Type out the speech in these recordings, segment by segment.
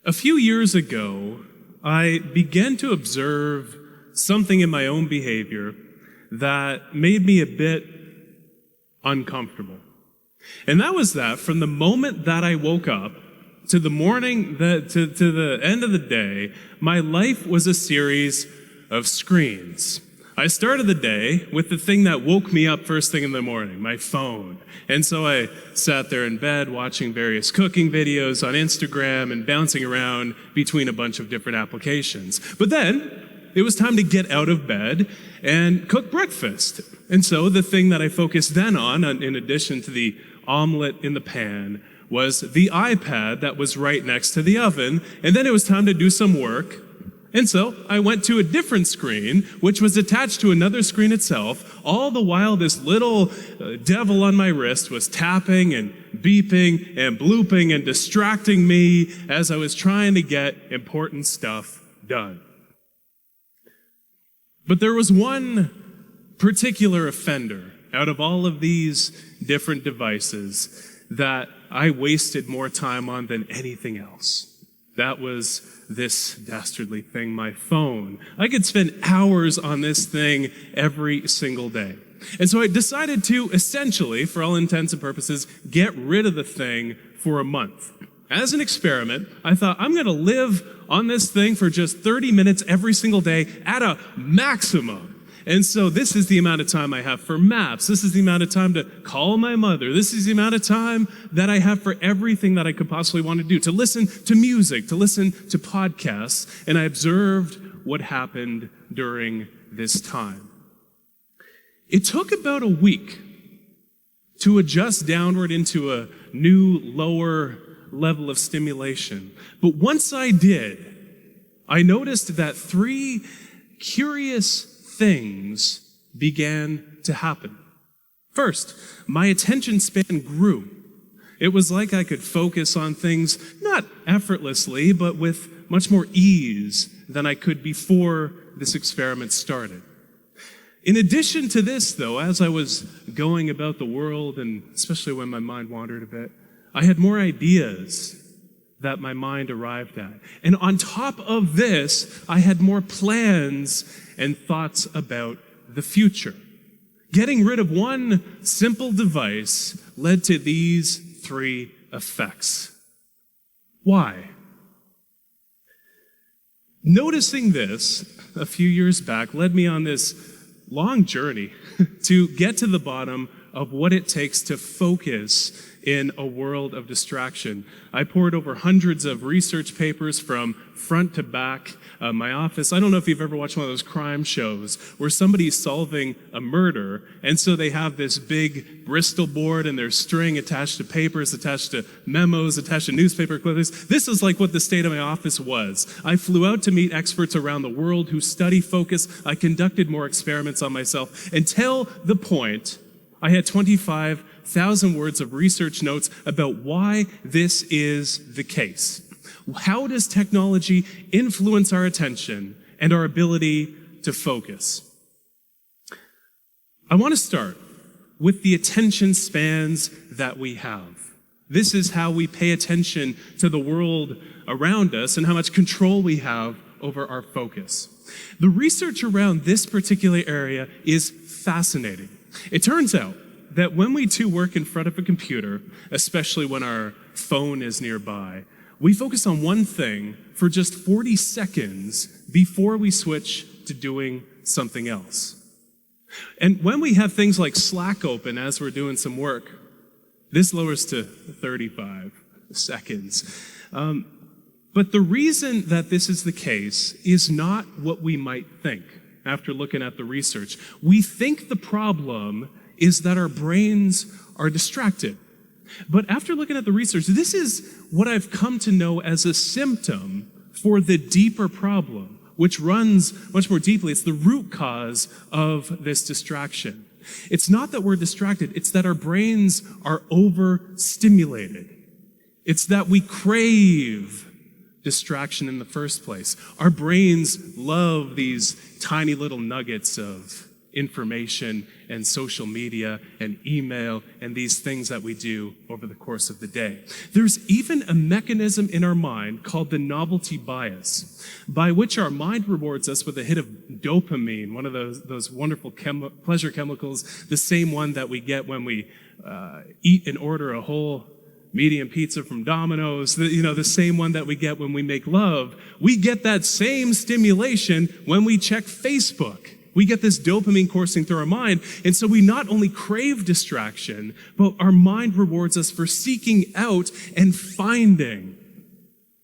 A few years ago, I began to observe something in my own behavior that made me a bit uncomfortable. And that was that from the moment that I woke up to the morning, to the end of the day, my life was a series of screens. I started the day with the thing that woke me up first thing in the morning, my phone. And so I sat there in bed watching various cooking videos on Instagram and bouncing around between a bunch of different applications. But then it was time to get out of bed and cook breakfast. And so the thing that I focused then on, in addition to the omelet in the pan, was the iPad that was right next to the oven. And then it was time to do some work. And so I went to a different screen, which was attached to another screen itself. All the while, this little devil on my wrist was tapping and beeping and blooping and distracting me as I was trying to get important stuff done. But there was one particular offender out of all of these different devices that I wasted more time on than anything else. That was this dastardly thing, my phone. I could spend hours on this thing every single day. And so I decided to essentially, for all intents and purposes, get rid of the thing for a month. As an experiment, I thought I'm going to live on this thing for just 30 minutes every single day at a maximum. And so this is the amount of time I have for maps. This is the amount of time to call my mother. This is the amount of time that I have for everything that I could possibly want to do, to listen to music, to listen to podcasts. And I observed what happened during this time. It took about a week to adjust downward into a new, lower level of stimulation. But once I did, I noticed that three curious things began to happen. First, my attention span grew. It was like I could focus on things not effortlessly, but with much more ease than I could before this experiment started. In addition to this, though, as I was going about the world, and especially when my mind wandered a bit, I had more ideas that my mind arrived at. And on top of this, I had more plans and thoughts about the future. Getting rid of one simple device led to these three effects. Why? Noticing this a few years back led me on this long journey to get to the bottom of what it takes to focus in a world of distraction. I poured over hundreds of research papers from front to back. My office, I don't know if you've ever watched one of those crime shows where somebody's solving a murder, and so they have this big Bristol board and there's string attached to papers, attached to memos, attached to newspaper clippings. This is like what the state of my office was. I flew out to meet experts around the world who study focus. I conducted more experiments on myself until the point I had 25,000 words of research notes about why this is the case. How does technology influence our attention and our ability to focus? I want to start with the attention spans that we have. This is how we pay attention to the world around us and how much control we have over our focus. The research around this particular area is fascinating. It turns out that when we two work in front of a computer, especially when our phone is nearby, we focus on one thing for just 40 seconds before we switch to doing something else. And when we have things like Slack open as we're doing some work, this lowers to 35 seconds. But the reason that this is the case is not what we might think after looking at the research. We think the problem is that our brains are distracted. But after looking at the research, this is what I've come to know as a symptom for the deeper problem, which runs much more deeply. It's the root cause of this distraction. It's not that we're distracted, it's that our brains are overstimulated. It's that we crave distraction in the first place. Our brains love these tiny little nuggets of information and social media and email and these things that we do over the course of the day. There's even a mechanism in our mind called the novelty bias, by which our mind rewards us with a hit of dopamine, one of those wonderful pleasure chemicals, the same one that we get when we eat and order a whole medium pizza from Domino's, the same one that we get when we make love. We get that same stimulation when we check Facebook. We get this dopamine coursing through our mind, and so we not only crave distraction, but our mind rewards us for seeking out and finding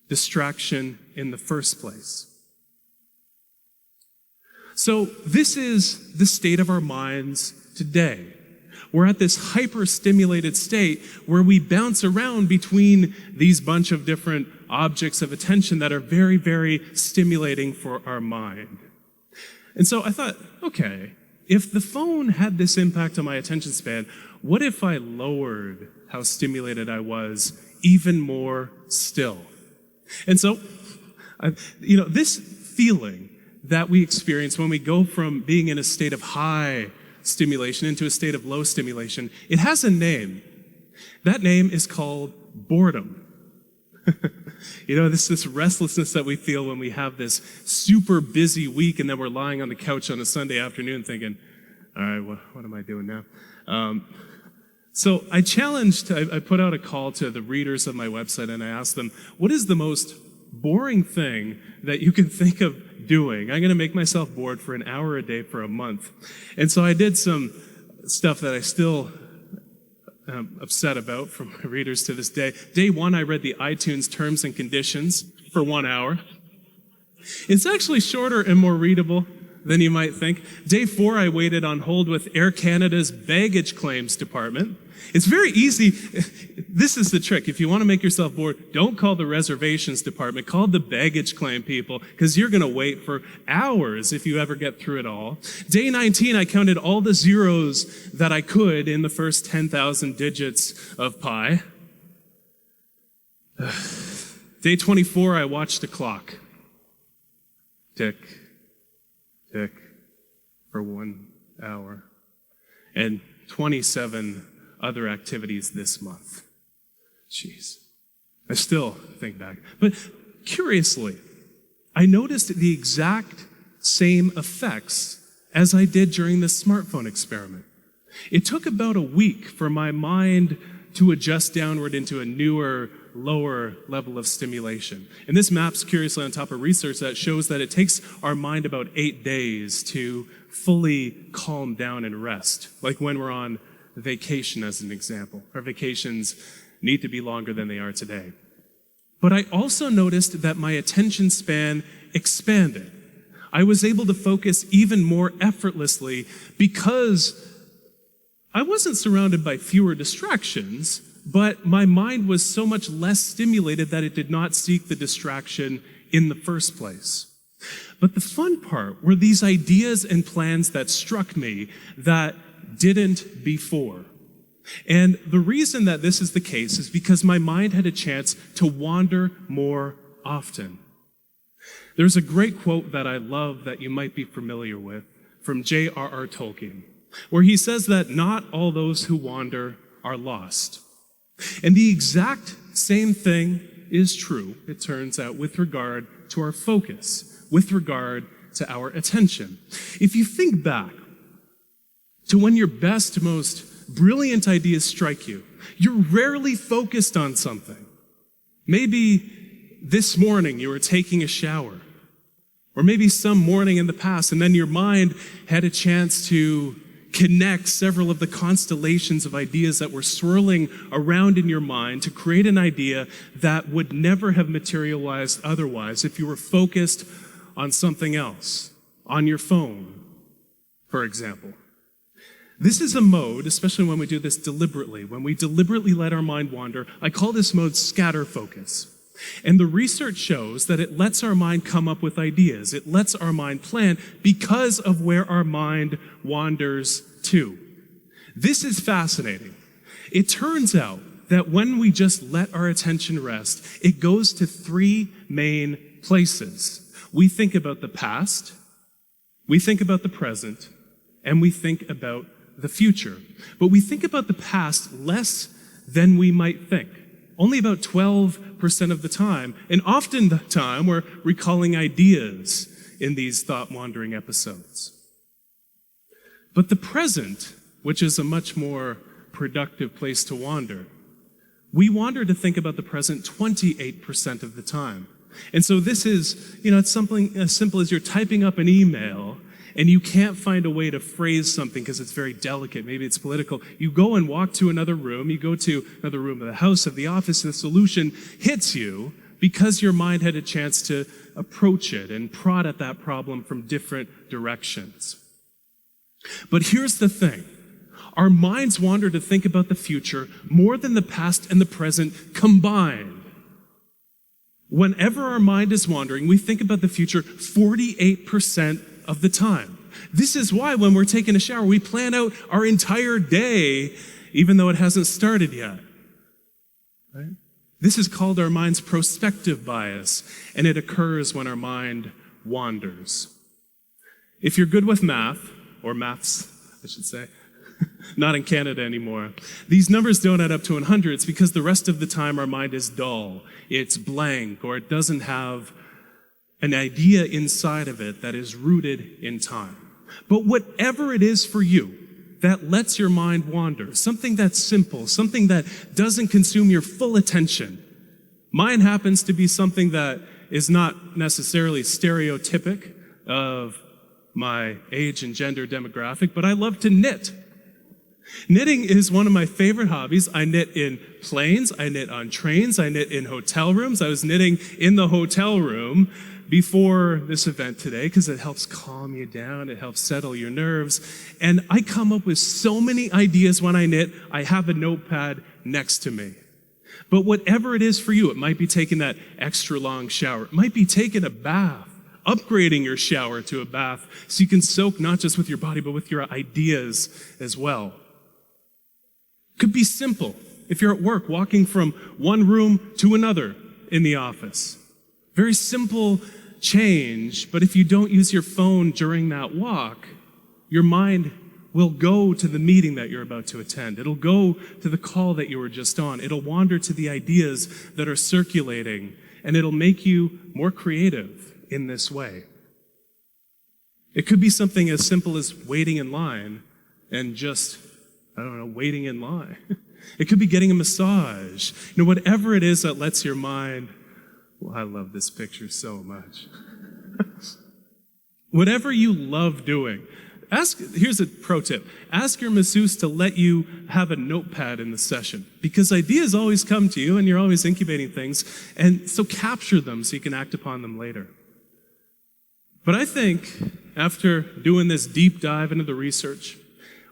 distraction in the first place. So this is the state of our minds today. We're at this hyper-stimulated state where we bounce around between these bunch of different objects of attention that are very, very stimulating for our mind. And so I thought, okay, if the phone had this impact on my attention span, what if I lowered how stimulated I was even more still? And so, this feeling that we experience when we go from being in a state of high stimulation into a state of low stimulation, it has a name. That name is called boredom. This restlessness that we feel when we have this super busy week and then we're lying on the couch on a Sunday afternoon thinking, all right, what am I doing now? So I put out a call to the readers of my website and I asked them, what is the most boring thing that you can think of doing? I'm going to make myself bored for an hour a day for a month. And so I did some stuff that I still am upset about from my readers to this day. Day 1, I read the iTunes terms and conditions for 1 hour. It's actually shorter and more readable than you might think. Day 4, I waited on hold with Air Canada's baggage claims department. It's very easy. This is the trick. If you want to make yourself bored, don't call the reservations department. Call the baggage claim people, because you're going to wait for hours if you ever get through it all. Day 19, I counted all the zeros that I could in the first 10,000 digits of pi. Day 24, I watched the clock. Tick, tick, for 1 hour. And 27 other activities this month. Jeez. I still think back. But curiously, I noticed the exact same effects as I did during this smartphone experiment. It took about a week for my mind to adjust downward into a newer, lower level of stimulation. And this maps curiously on top of research that shows that it takes our mind about 8 days to fully calm down and rest, like when we're on vacation as an example. Our vacations need to be longer than they are today. But I also noticed that my attention span expanded. I was able to focus even more effortlessly because I wasn't surrounded by fewer distractions, but my mind was so much less stimulated that it did not seek the distraction in the first place. But the fun part were these ideas and plans that struck me that didn't before. And the reason that this is the case is because my mind had a chance to wander more often. There's a great quote that I love that you might be familiar with from J.R.R. Tolkien, where he says that not all those who wander are lost. And the exact same thing is true, it turns out, with regard to our focus, with regard to our attention. If you think back to when your best, most brilliant ideas strike you, you're rarely focused on something. Maybe this morning you were taking a shower, or maybe some morning in the past, and then your mind had a chance to connect several of the constellations of ideas that were swirling around in your mind to create an idea that would never have materialized otherwise if you were focused on something else, on your phone, for example. This is a mode, especially when we do this deliberately, when we deliberately let our mind wander. I call this mode scatter focus. And the research shows that it lets our mind come up with ideas. It lets our mind plan because of where our mind wanders to. This is fascinating. It turns out that when we just let our attention rest, it goes to 3 main places. We think about the past, we think about the present, and we think about the future. But we think about the past less than we might think. Only about 12% of the time, and often the time we're recalling ideas in these thought-wandering episodes. But the present, which is a much more productive place to wander, we wander to think about the present 28% of the time. And so this is, it's something as simple as you're typing up an email and you can't find a way to phrase something because it's very delicate, maybe it's political. You go and walk to another room, you go to another room of the house, of the office, and the solution hits you because your mind had a chance to approach it and prod at that problem from different directions. But here's the thing. Our minds wander to think about the future more than the past and the present combined. Whenever our mind is wandering, we think about the future 48% of the time. This is why when we're taking a shower, we plan out our entire day, even though it hasn't started yet. Right? This is called our mind's prospective bias, and it occurs when our mind wanders. If you're good with math, or maths, I should say, not in Canada anymore, these numbers don't add up to 100. It's because the rest of the time our mind is dull, it's blank, or it doesn't have an idea inside of it that is rooted in time. But whatever it is for you that lets your mind wander, something that's simple, something that doesn't consume your full attention. Mine happens to be something that is not necessarily stereotypic of my age and gender demographic, but I love to knit. Knitting is one of my favorite hobbies. I knit in planes, I knit on trains, I knit in hotel rooms. I was knitting in the hotel room before this event today because it helps calm you down, it helps settle your nerves. And I come up with so many ideas when I knit. I have a notepad next to me. But whatever it is for you, it might be taking that extra long shower. It might be taking a bath, upgrading your shower to a bath so you can soak not just with your body, but with your ideas as well. Could be simple. If you're at work, walking from one room to another in the office. Very simple change, but if you don't use your phone during that walk, your mind will go to the meeting that you're about to attend. It'll go to the call that you were just on. It'll wander to the ideas that are circulating, and it'll make you more creative in this way. It could be something as simple as waiting in line and just, waiting in line. It could be getting a massage. Whatever it is that lets your mind, I love this picture so much. Whatever you love doing, here's a pro tip. Ask your masseuse to let you have a notepad in the session because ideas always come to you and you're always incubating things, and so capture them so you can act upon them later. But I think after doing this deep dive into the research,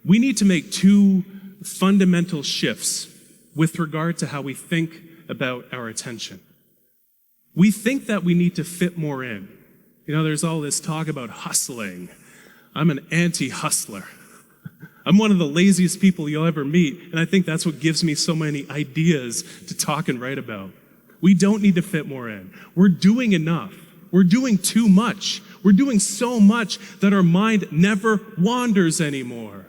we need to make two fundamental shifts with regard to how we think about our attention. We think that we need to fit more in. There's all this talk about hustling. I'm an anti-hustler. I'm one of the laziest people you'll ever meet, and I think that's what gives me so many ideas to talk and write about. We don't need to fit more in. We're doing enough. We're doing too much. We're doing so much that our mind never wanders anymore.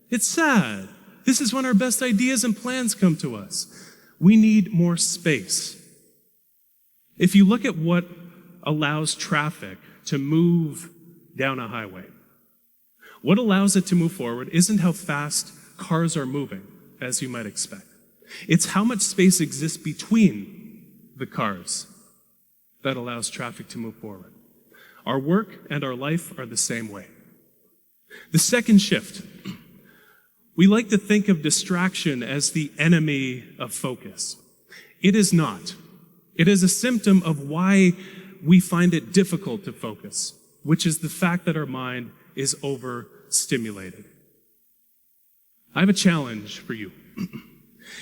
It's sad. This is when our best ideas and plans come to us. We need more space. If you look at what allows traffic to move down a highway, what allows it to move forward isn't how fast cars are moving, as you might expect. It's how much space exists between the cars that allows traffic to move forward. Our work and our life are the same way. The second shift, we like to think of distraction as the enemy of focus. It is not. It is a symptom of why we find it difficult to focus, which is the fact that our mind is overstimulated. I have a challenge for you.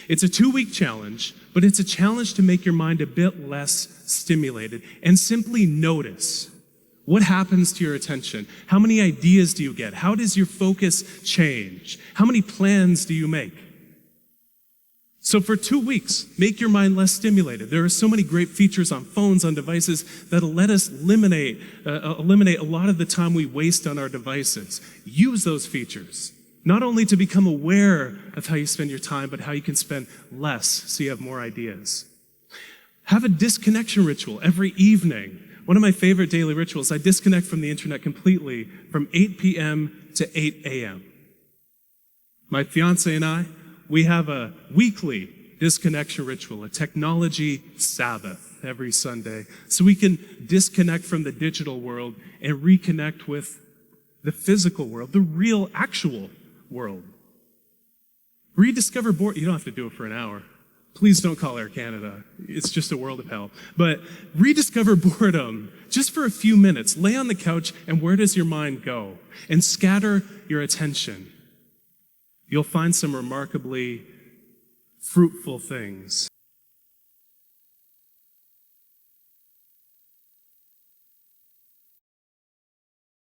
It's a 2-week challenge, but it's a challenge to make your mind a bit less stimulated and simply notice what happens to your attention. How many ideas do you get? How does your focus change? How many plans do you make? So for 2 weeks, make your mind less stimulated. There are so many great features on phones, on devices, that'll let us eliminate a lot of the time we waste on our devices. Use those features, not only to become aware of how you spend your time, but how you can spend less so you have more ideas. Have a disconnection ritual every evening. One of my favorite daily rituals, I disconnect from the internet completely from 8 p.m. to 8 a.m. My fiance and I, we have a weekly disconnection ritual, a technology Sabbath every Sunday, so we can disconnect from the digital world and reconnect with the physical world, the real, actual world. Rediscover boredom. You don't have to do it for an hour. Please don't call Air Canada. It's just a world of hell. But rediscover boredom just for a few minutes. Lay on the couch, and where does your mind go? And scatter your attention. You'll find some remarkably fruitful things